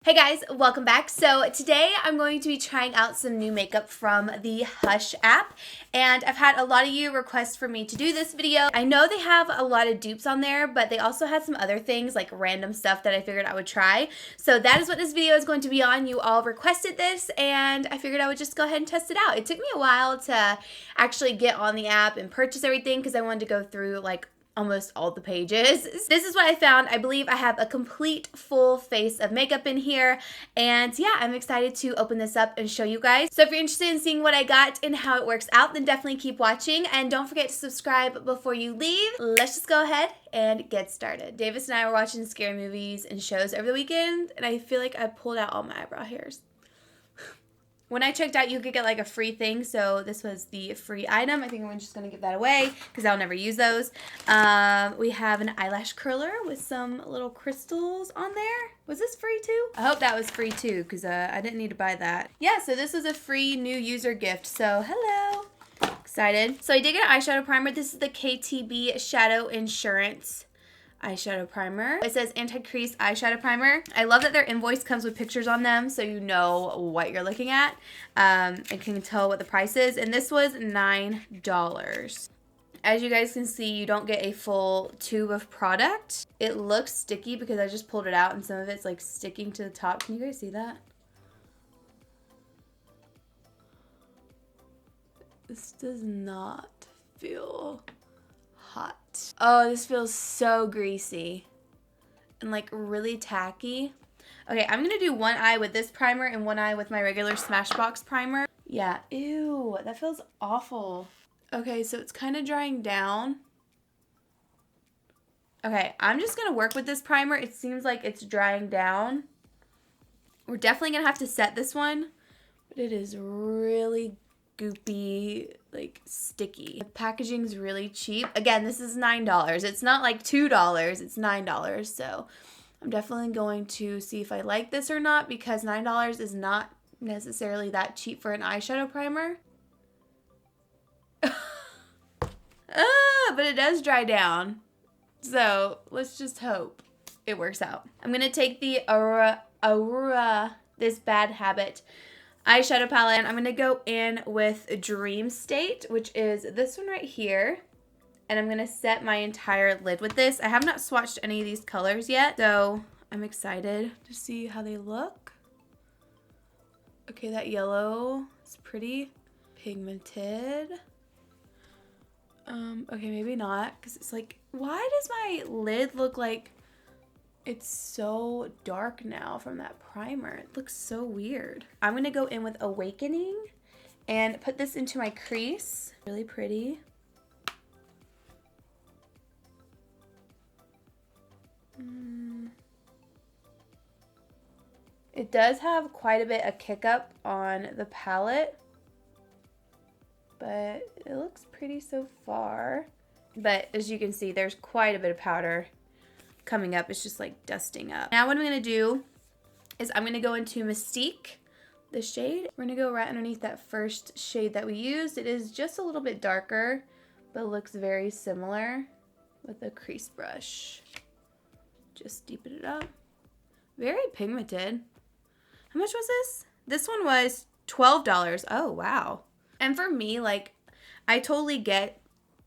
Hey guys, welcome back. So today I'm going to be trying out some new makeup from the Hush app, and I've had a lot of you request for me to do this video. I know they have a lot of dupes on there, but they also had some other things like random stuff that I figured I would try. So that is what this video is going to be on. You all requested this and I figured I would just go ahead and test it out. It took me a while to actually get on the app and purchase everything because I wanted to go through like almost all the pages. This is what I found. I believe I have a complete full face of makeup in here, and yeah, I'm excited to open this up and show you guys. So if you're interested in seeing what I got and how it works out, then definitely keep watching, and don't forget to subscribe before you leave. Let's just go ahead and get started. Davis and I were watching scary movies and shows over the weekend, and I feel like I pulled out all my eyebrow hairs. When I checked out, you could get like a free thing, so this was the free item. I think I'm just going to give that away because I'll never use those. We have an eyelash curler with some little crystals on there. Was this free too? I hope that was free too because I didn't need to buy that. Yeah, so this was a free new user gift, so hello. Excited. So I did get an eyeshadow primer. This is the KTB Shadow Insurance eyeshadow primer. It says anti-crease eyeshadow primer. I love that their invoice comes with pictures on them so you know what you're looking at and can tell what the price is. And this was $9. As you guys can see, you don't get a full tube of product. It looks sticky because I just pulled it out and some of it's like sticking to the top. Can you guys see that? This does not feel hot. Oh, this feels so greasy and like really tacky. Okay, I'm gonna do one eye with this primer and one eye with my regular Smashbox primer. Yeah, ew, that feels awful. Okay, so it's kind of drying down. Okay, I'm just gonna work with this primer. It seems like it's drying down. We're definitely gonna have to set this one, but it is really goopy, like sticky. The packaging's really cheap. Again, this is $9. It's not like $2, it's $9. So I'm definitely going to see if I like this or not because $9 is not necessarily that cheap for an eyeshadow primer. But it does dry down. So let's just hope it works out. I'm gonna take the Aurora, this Bad Habit eyeshadow palette, and I'm going to go in with Dream State, which is this one right here. And I'm going to set my entire lid with this. I have not swatched any of these colors yet, so I'm excited to see how they look. Okay, that yellow is pretty pigmented. Okay, maybe not, because it's like, why does my lid look like it's so dark now from that primer? It looks so weird. I'm going to go in with Awakening and put this into my crease. Really pretty. It does have quite a bit of kick up on the palette, but it looks pretty so far. But as you can see, there's quite a bit of powder coming up. It's just like dusting up. Now what I'm gonna do is I'm gonna go into Mystique, the shade. We're gonna go right underneath that first shade that we used. It is just a little bit darker, but looks very similar with a crease brush. Just deepen it up. Very pigmented. How much was this? This one was $12. Oh, wow. And for me, like, I totally get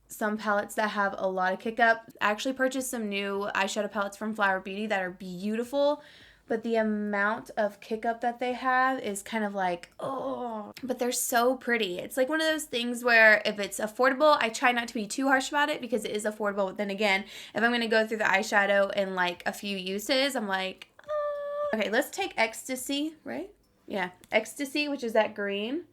some palettes that have a lot of kick up. I actually purchased some new eyeshadow palettes from Flower Beauty that are beautiful, but the amount of kick up that they have is kind of like, oh, but they're so pretty. It's like one of those things where if it's affordable, I try not to be too harsh about it because it is affordable. But then again, if I'm going to go through the eyeshadow in like a few uses, I'm like, oh. Okay, let's take Ecstasy, right? Yeah, Ecstasy, which is that green,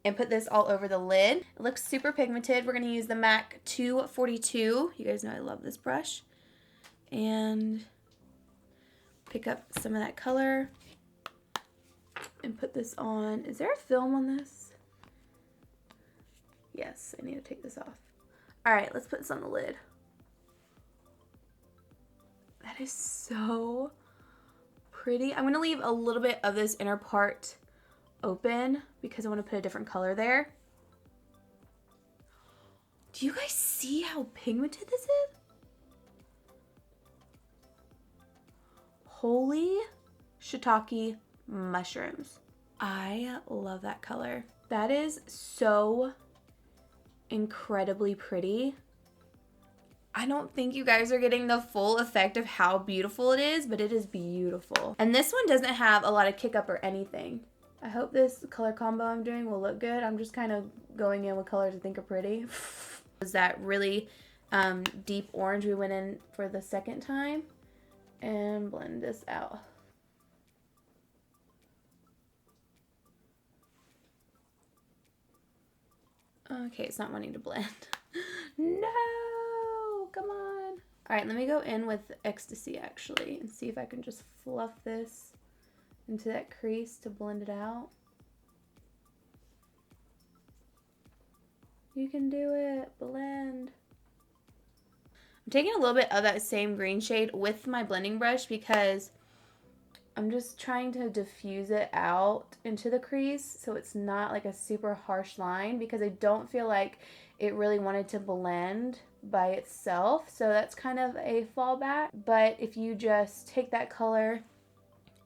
and put this all over the lid. It looks super pigmented. We're going to use the MAC 242. You guys know I love this brush. And pick up some of that color and put this on. Is there a film on this? Yes, I need to take this off. All right, let's put this on the lid. That is so pretty. I'm going to leave a little bit of this inner part open because I want to put a different color there. Do you guys see how pigmented this is? Holy shiitake mushrooms. I love that color. That is so incredibly pretty. I don't think you guys are getting the full effect of how beautiful it is, but it is beautiful. And this one doesn't have a lot of kick up or anything. I hope this color combo I'm doing will look good. I'm just kind of going in with colors I think are pretty. Was that really deep orange we went in for the second time, and blend this out. Okay, it's not wanting to blend. No, come on. All right, let me go in with Ecstasy actually and see if I can just fluff this into that crease to blend it out. You can do it, blend. I'm taking a little bit of that same green shade with my blending brush because I'm just trying to diffuse it out into the crease so it's not like a super harsh line, because I don't feel like it really wanted to blend by itself. So that's kind of a fallback. But if you just take that color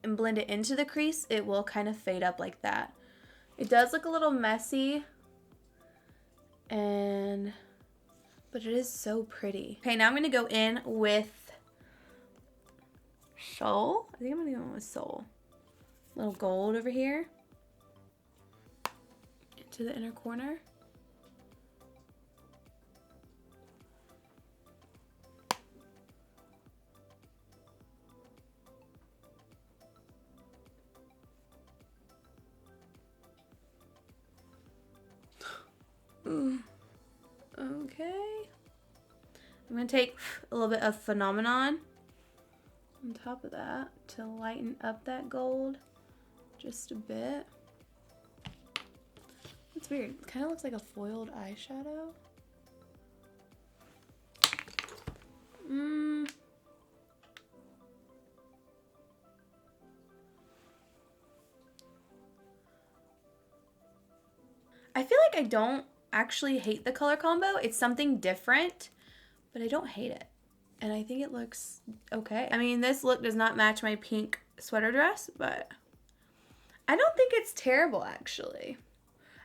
and blend it into the crease, it will kind of fade up like that. It does look a little messy, but it is so pretty. Okay, now I'm gonna go in with Soul. I think I'm gonna go in with Soul. Little gold over here into the inner corner. Okay. I'm going to take a little bit of Phenomenon on top of that to lighten up that gold just a bit. It's weird. It kind of looks like a foiled eyeshadow. I feel like I don't actually hate the color combo. It's something different, but I don't hate it. And I think it looks okay. I mean, this look does not match my pink sweater dress, but I don't think it's terrible, actually.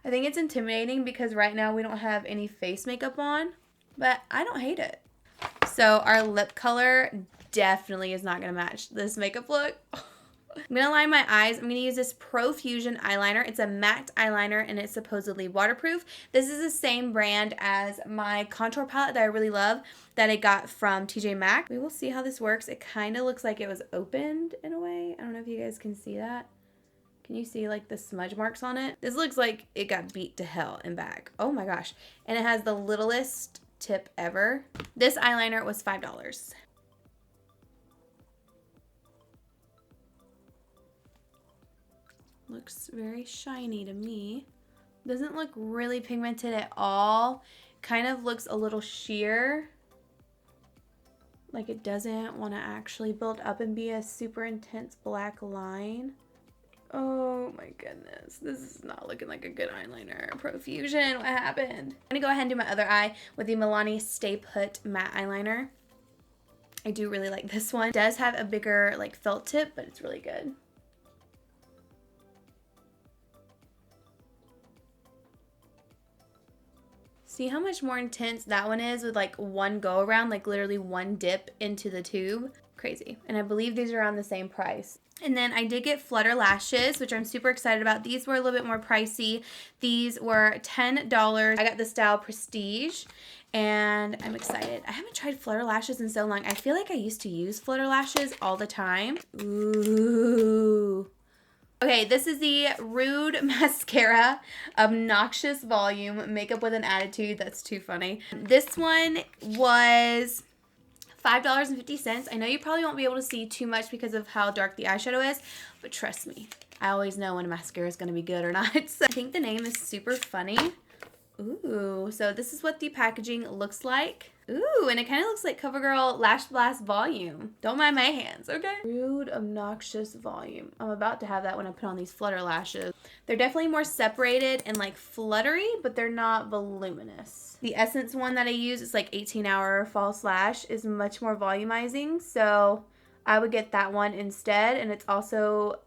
I think it's intimidating because right now we don't have any face makeup on, but I don't hate it. So our lip color definitely is not going to match this makeup look. I'm going to line my eyes. I'm going to use this Profusion eyeliner. It's a matte eyeliner and it's supposedly waterproof. This is the same brand as my contour palette that I really love that I got from TJ Maxx. We will see how this works. It kind of looks like it was opened in a way. I don't know if you guys can see that. Can you see like the smudge marks on it? This looks like it got beat to hell and back. Oh my gosh. And it has the littlest tip ever. This eyeliner was $5. Looks very shiny to me. Doesn't look really pigmented at all. Kind of looks a little sheer. Like it doesn't want to actually build up and be a super intense black line. Oh my goodness. This is not looking like a good eyeliner. Profusion, what happened? I'm going to go ahead and do my other eye with the Milani Stay Put matte eyeliner. I do really like this one. It does have a bigger like felt tip, but it's really good. See how much more intense that one is with like one go around, like literally one dip into the tube? Crazy. And I believe these are around the same price. And then I did get Flutter lashes, which I'm super excited about. These were a little bit more pricey. These were $10. I got the style Prestige and I'm excited. I haven't tried Flutter lashes in so long. I feel like I used to use Flutter lashes all the time. Ooh. Okay, this is the Rude Mascara Obnoxious Volume Makeup with an Attitude. That's too funny. This one was $5.50. I know you probably won't be able to see too much because of how dark the eyeshadow is, but trust me, I always know when a mascara is going to be good or not. So I think the name is super funny. Ooh, so this is what the packaging looks like. Ooh, and it kind of looks like CoverGirl Lash Blast Volume. Don't mind my hands, okay? Rude Obnoxious Volume. I'm about to have that when I put on these Flutter lashes. They're definitely more separated and like fluttery, but they're not voluminous. The Essence one that I use, it's like 18-hour false lash, is much more volumizing, so I would get that one instead, and it's also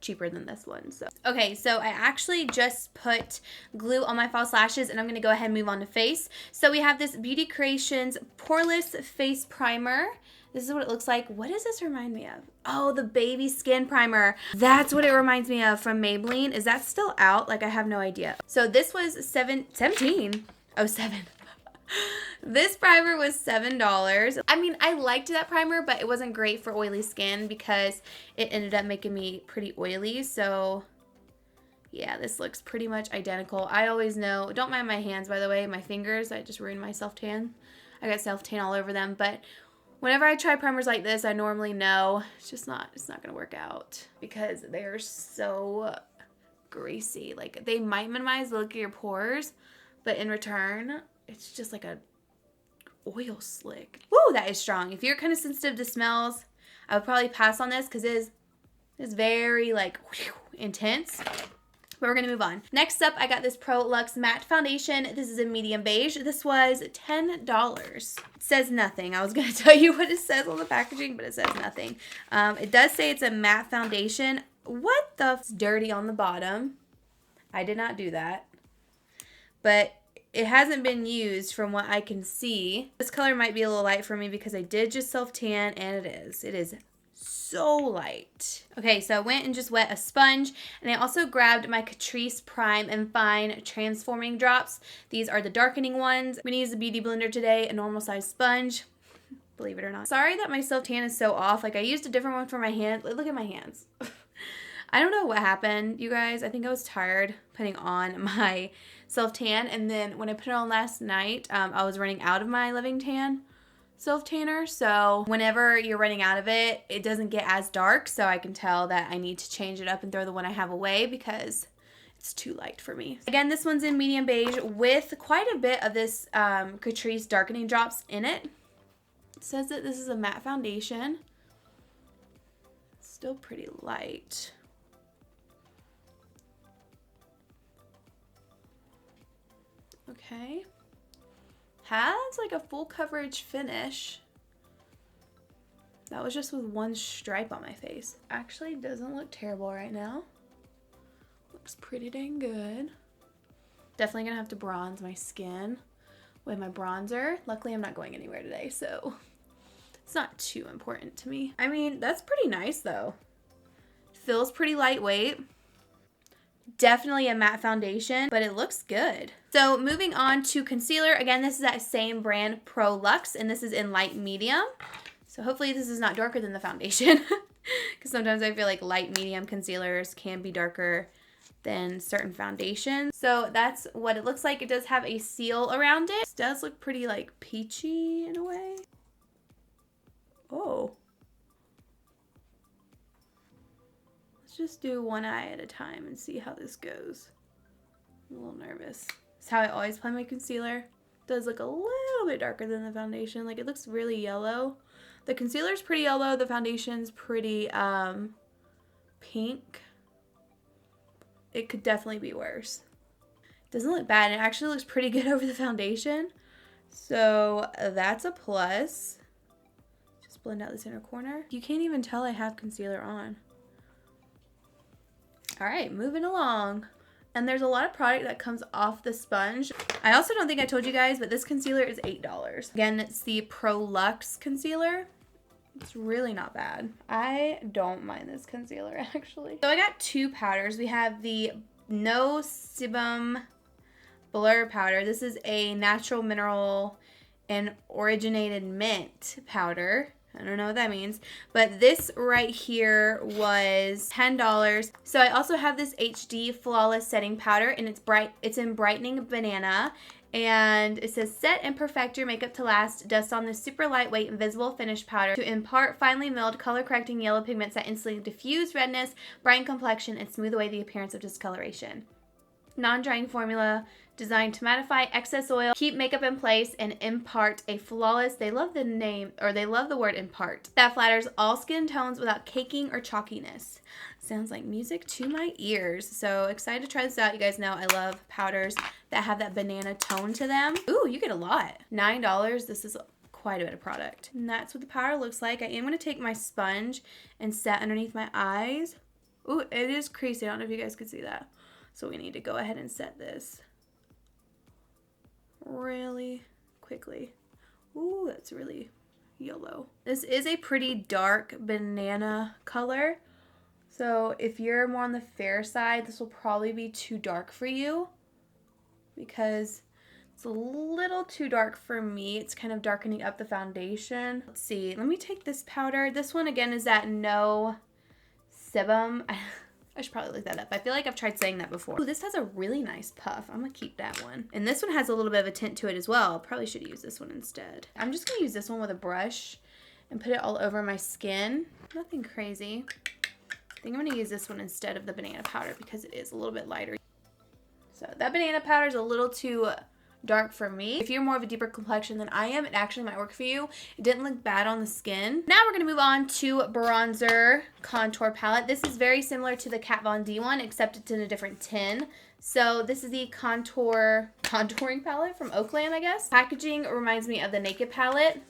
cheaper than this one. So okay, so I actually just put glue on my false lashes, and I'm gonna go ahead and move on to face. So we have this Beauty Creations Poreless Face Primer. This is what it looks like. What does this remind me of? Oh, the baby skin primer. That's what it reminds me of from Maybelline. Is that still out? Like, I have no idea. So this was 17. Oh, 7. This primer was $7. I mean, I liked that primer, but it wasn't great for oily skin because it ended up making me pretty oily. So yeah, this looks pretty much identical. I always know, don't mind my hands, by the way, my fingers, I just ruined my self-tan. I got self-tan all over them, but whenever I try primers like this, I normally know it's not gonna work out because they're so greasy. Like, they might minimize the look of your pores, but in return, it's just like a oil slick. Woo, that is strong. If you're kind of sensitive to smells, I would probably pass on this because it is very like intense. But we're gonna move on. Next up, I got this Prolux matte foundation. This is a medium beige. This was $10. It says nothing. I was gonna tell you what it says on the packaging, but it says nothing. It does say it's a matte foundation. What the? It's dirty on the bottom. I did not do that. But it hasn't been used from what I can see. This color might be a little light for me because I did just self-tan, and it is. It is so light. Okay, so I went and just wet a sponge, and I also grabbed my Catrice Prime and Fine Transforming Drops. These are the darkening ones. I'm gonna use the Beauty Blender today, a normal size sponge, believe it or not. Sorry that my self-tan is so off. Like, I used a different one for my hands. Look at my hands. I don't know what happened, you guys. I think I was tired putting on my self-tan, and then when I put it on last night, I was running out of my Living Tan self-tanner, so whenever you're running out of it, it doesn't get as dark, so I can tell that I need to change it up and throw the one I have away because it's too light for me. Again, this one's in medium beige with quite a bit of this Catrice darkening drops in it. It says that this is a matte foundation. It's still pretty light. Okay. Has like a full coverage finish. That was just with one stripe on my face. Actually doesn't look terrible right now. Looks pretty dang good. Definitely gonna have to bronze my skin with my bronzer. Luckily I'm not going anywhere today, so it's not too important to me. I mean, that's pretty nice though. Feels pretty lightweight. Definitely a matte foundation, but it looks good. So moving on to concealer. Again, this is that same brand, Prolux, and this is in light medium. So hopefully this is not darker than the foundation because sometimes I feel like light medium concealers can be darker than certain foundations. So that's what it looks like. It does have a seal around it. It does look pretty like peachy in a way. Oh. Let's just do one eye at a time and see how this goes. I'm a little nervous. It's how I always apply my concealer. It does look a little bit darker than the foundation. Like, it looks really yellow. The concealer's pretty yellow. The foundation's pretty pink. It could definitely be worse. It doesn't look bad. It actually looks pretty good over the foundation. So that's a plus. Just blend out this inner corner. You can't even tell I have concealer on. All right, moving along. And there's a lot of product that comes off the sponge. I also don't think I told you guys, but this concealer is $8. Again, it's the Prolux concealer. It's really not bad. I don't mind this concealer, actually. So I got two powders. We have the No Sebum Blur Powder. This is a natural mineral and originated mint powder. I don't know what that means, but this right here was $10. So I also have this HD Flawless Setting Powder, and it's in Brightening Banana, and it says set and perfect your makeup to last. Dust on this super lightweight invisible finish powder to impart finely milled color correcting yellow pigments that instantly diffuse redness, brighten complexion, and smooth away the appearance of discoloration. Non-drying formula designed to mattify excess oil, keep makeup in place, and impart a flawless, they love the name, or they love the word impart, that flatters all skin tones without caking or chalkiness. Sounds like music to my ears. So excited to try this out. You guys know I love powders that have that banana tone to them. Ooh, you get a lot. $9. This is quite a bit of product. And that's what the powder looks like. I am going to take my sponge and set underneath my eyes. Ooh, it is creasy. I don't know if you guys could see that. So we need to go ahead and set this really quickly. Ooh, that's really yellow. This is a pretty dark banana color. So if you're more on the fair side, this will probably be too dark for you because it's a little too dark for me. It's kind of darkening up the foundation. Let's see. Let me take this powder. This one again is that No Sebum. I should probably look that up. I feel like I've tried saying that before. Ooh, this has a really nice puff. I'm gonna keep that one. And this one has a little bit of a tint to it as well. Probably should use this one instead. I'm just gonna use this one with a brush and put it all over my skin. Nothing crazy. I think I'm gonna use this one instead of the banana powder because it is a little bit lighter. So that banana powder is a little too dark for me. If you're more of a deeper complexion than I am, it actually might work for you. It didn't look bad on the skin. Now we're gonna move on to bronzer contour palette. This is very similar to the Kat Von D one, except it's in a different tin. So this is the contouring palette from Okalan, I guess. Packaging reminds me of the Naked palette.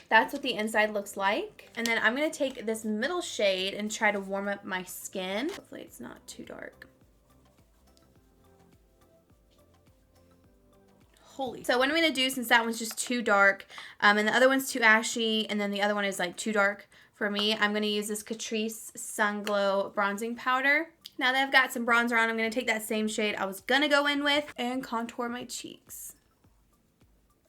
That's what the inside looks like. And then I'm gonna take this middle shade and try to warm up my skin. Hopefully it's not too dark. Holy. So what I'm going to do, since that one's just too dark, and the other one's too ashy, and then the other one is like too dark for me, I'm going to use this Catrice Sun Glow bronzing powder. Now that I've got some bronzer on, I'm going to take that same shade I was going to go in with and contour my cheeks.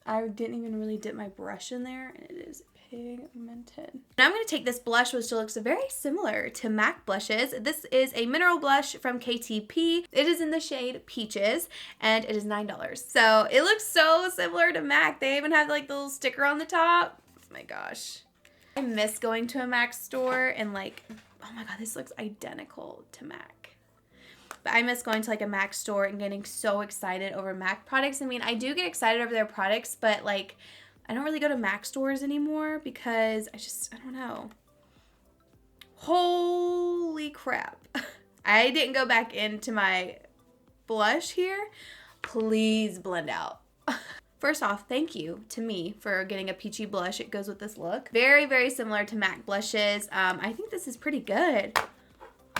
I didn't even really dip my brush in there, and it is pigmented. Now I'm going to take this blush, which looks very similar to MAC blushes. This is a mineral blush from KTP. It is in the shade Peaches, and it is $9. So it looks so similar to MAC. They even have like the little sticker on the top. Oh my gosh. I miss going to a MAC store and like, oh my god, this looks identical to MAC. But I miss going to like a MAC store and getting so excited over MAC products. I mean, I do get excited over their products, but like, I don't really go to MAC stores anymore because I don't know. Holy crap. I didn't go back into my blush here. Please blend out. First off, thank you to me for getting a peachy blush. It goes with this look. Very, very similar to MAC blushes. I think this is pretty good.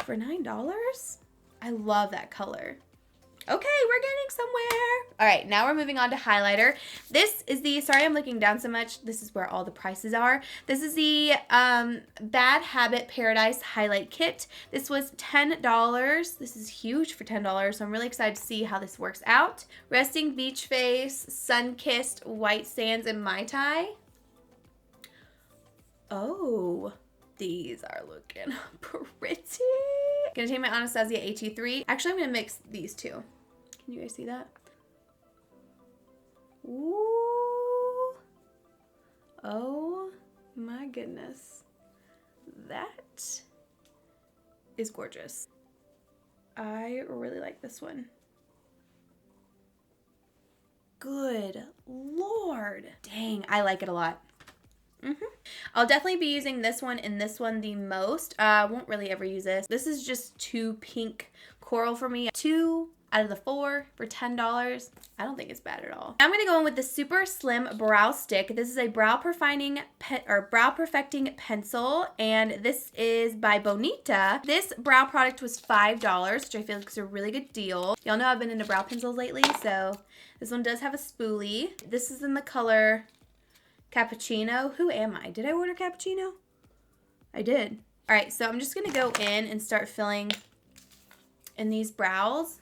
For $9? I love that color. Okay, we're getting somewhere. All right, now we're moving on to highlighter. This is the, sorry I'm looking down so much. This is where all the prices are. This is the Bad Habit Paradise Highlight Kit. This was $10. This is huge for $10, so I'm really excited to see how this works out. Resting Beach Face, Sun-Kissed, White Sands, and Mai Tai. Oh, these are looking pretty. Gonna take my Anastasia A23. Actually, I'm gonna mix these two. Can you guys see that? Ooh. Oh my goodness. That is gorgeous. I really like this one. Good Lord. Dang, I like it a lot. I'll definitely be using this one and this one the most. I won't really ever use this. This is just too pink coral for me. 2 out of the 4 for $10. I don't think it's bad at all. I'm going to go in with the Super Slim Brow Stick. This is a brow perfecting pencil, and this is by Bonita. This brow product was $5, which I feel like is a really good deal. Y'all know I've been into brow pencils lately, so this one does have a spoolie. This is in the color Cappuccino. Who am I? Did I order Cappuccino? I did. All right, so I'm just going to go in and start filling in these brows.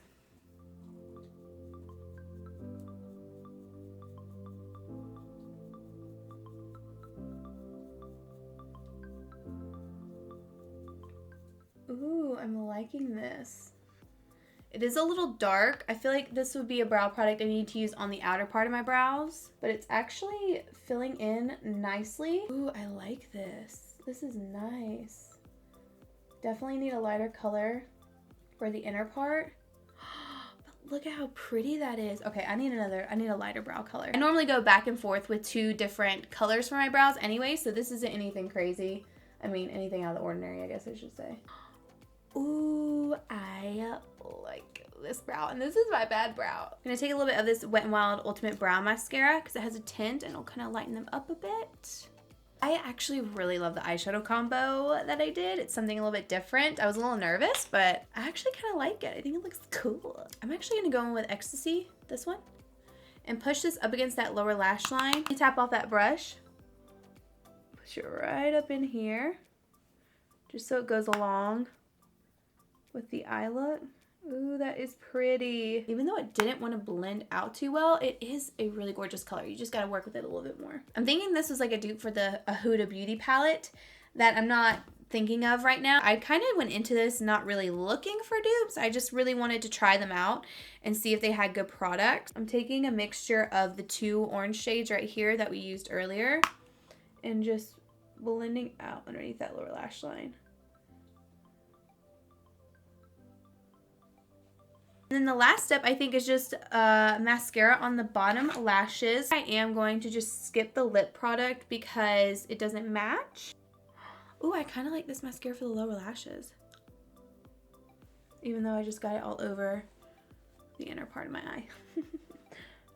Ooh, I'm liking this. It is a little dark. I feel like this would be a brow product I need to use on the outer part of my brows, but it's actually filling in nicely. Ooh, I like this. This is nice. Definitely need a lighter color for the inner part. But look at how pretty that is. Okay, I need a lighter brow color. I normally go back and forth with 2 different colors for my brows anyway, so this isn't anything crazy. I mean, anything out of the ordinary, I guess I should say. Ooh, I like this brow, and this is my bad brow. I'm gonna take a little bit of this Wet n Wild Ultimate Brow Mascara because it has a tint and it'll kind of lighten them up a bit. I actually really love the eyeshadow combo that I did. It's something a little bit different. I was a little nervous, but I actually kind of like it. I think it looks cool. I'm actually gonna go in with Ecstasy, this one, and push this up against that lower lash line. Tap off that brush, push it right up in here, just so it goes along with the eye look. Ooh, that is pretty. Even though it didn't want to blend out too well, it is a really gorgeous color. You just got to work with it a little bit more. I'm thinking this was like a dupe for the Huda Beauty palette that I'm not thinking of right now. I kind of went into this not really looking for dupes. I just really wanted to try them out and see if they had good products. I'm taking a mixture of the two orange shades right here that we used earlier and just blending out underneath that lower lash line. And then the last step, I think, is just mascara on the bottom lashes. I am going to just skip the lip product because it doesn't match. Ooh, I kind of like this mascara for the lower lashes, even though I just got it all over the inner part of my eye.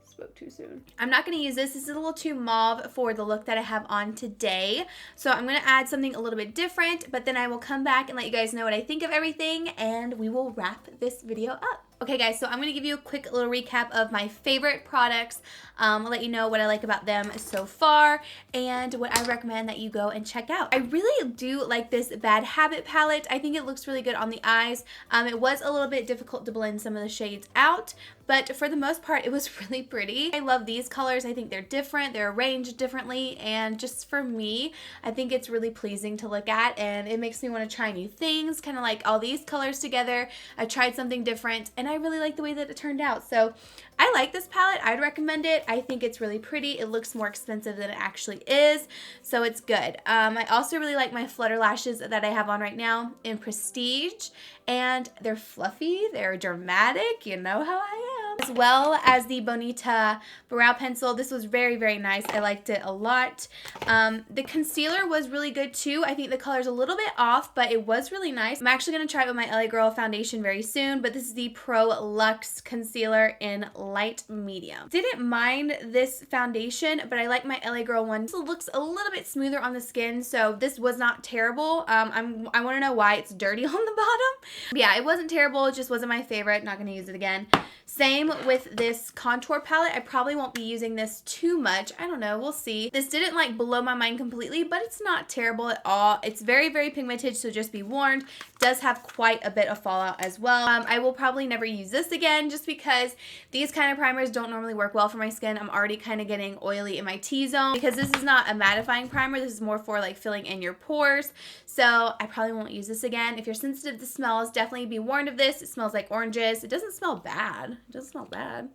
Spoke too soon. I'm not going to use this. This is a little too mauve for the look that I have on today. So I'm going to add something a little bit different, but then I will come back and let you guys know what I think of everything, and we will wrap this video up. Okay guys, so I'm going to give you a quick little recap of my favorite products. I'll let you know what I like about them so far and what I recommend that you go and check out. I really do like this Bad Habit palette. I think it looks really good on the eyes. It was a little bit difficult to blend some of the shades out, but for the most part, it was really pretty. I love these colors. I think they're different. They're arranged differently, and just for me, I think it's really pleasing to look at, and it makes me want to try new things, kind of like all these colors together. I tried something different, and I really like the way that it turned out. So I like this palette. I'd recommend it. I think it's really pretty. It looks more expensive than it actually is, so it's good. I also really like my Flutter lashes that I have on right now in Prestige, and they're fluffy, they're dramatic, you know how I am. As well as the Bonita brow pencil. This was very, very nice. I liked it a lot. The concealer was really good too. I think the color's a little bit off, but it was really nice. I'm actually going to try it with my LA Girl foundation very soon, but this is the Prolux concealer in light medium. Didn't mind this foundation, but I like my LA Girl one. This looks a little bit smoother on the skin, so this was not terrible. I want to know why it's dirty on the bottom. But yeah, it wasn't terrible. It just wasn't my favorite. Not going to use it again. Same with this contour palette. I probably won't be using this too much. I don't know. We'll see. This didn't like blow my mind completely, but it's not terrible at all. It's very, very pigmented, so just be warned. It does have quite a bit of fallout as well. I will probably never use this again just because these kind of primers don't normally work well for my skin. I'm already kind of getting oily in my T-zone because this is not a mattifying primer. This is more for like filling in your pores. So I probably won't use this again. If you're sensitive to smells, definitely be warned of this. It smells like oranges. It doesn't smell bad. It doesn't smell bad.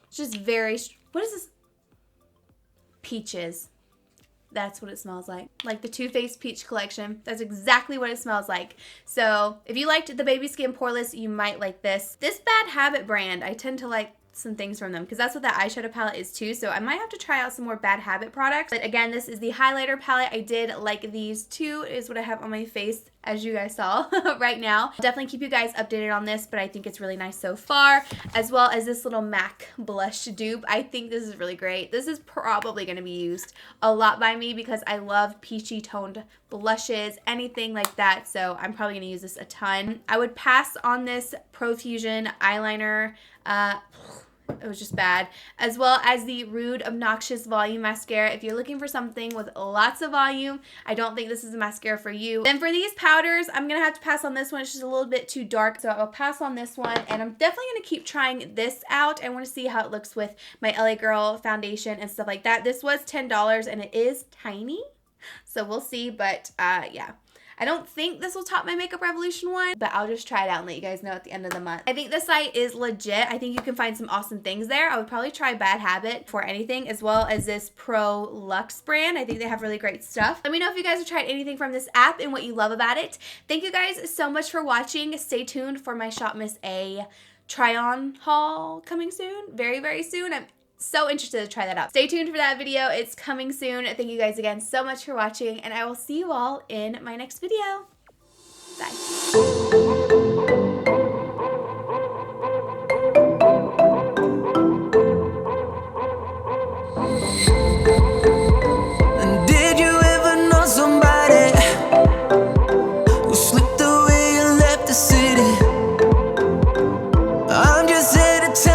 It's just very, what is this? Peaches. That's what it smells like. Like the Too Faced Peach Collection. That's exactly what it smells like. So if you liked the Baby Skin Poreless, you might like this. This Bad Habit brand, I tend to like some things from them because that's what that eyeshadow palette is too, so I might have to try out some more Bad Habit products. But again, this is the highlighter palette. I did like these two, is what I have on my face as you guys saw right now. I'll definitely keep you guys updated on this, but I think it's really nice so far, as well as this little MAC blush dupe. I think this is really great. This is probably going to be used a lot by me because I love peachy toned blushes, anything like that, so I'm probably going to use this a ton. I would pass on this Profusion eyeliner. It was just bad. As well as the Rude Obnoxious Volume Mascara. If you're looking for something with lots of volume, I don't think this is a mascara for you. Then for these powders, I'm going to have to pass on this one. It's just a little bit too dark, so I'll pass on this one. And I'm definitely going to keep trying this out. I want to see how it looks with my LA Girl foundation and stuff like that. This was $10 and it is tiny, so we'll see. But yeah. I don't think this will top my Makeup Revolution one, but I'll just try it out and let you guys know at the end of the month. I think the site is legit. I think you can find some awesome things there. I would probably try Bad Habit for anything, as well as this Prolux brand. I think they have really great stuff. Let me know if you guys have tried anything from this app and what you love about it. Thank you guys so much for watching. Stay tuned for my Shop Miss A try-on haul coming soon. Very, very soon. I'm so interested to try that out. Stay tuned for that video. It's coming soon. Thank you guys again so much for watching, and I will see you all in my next video. Bye.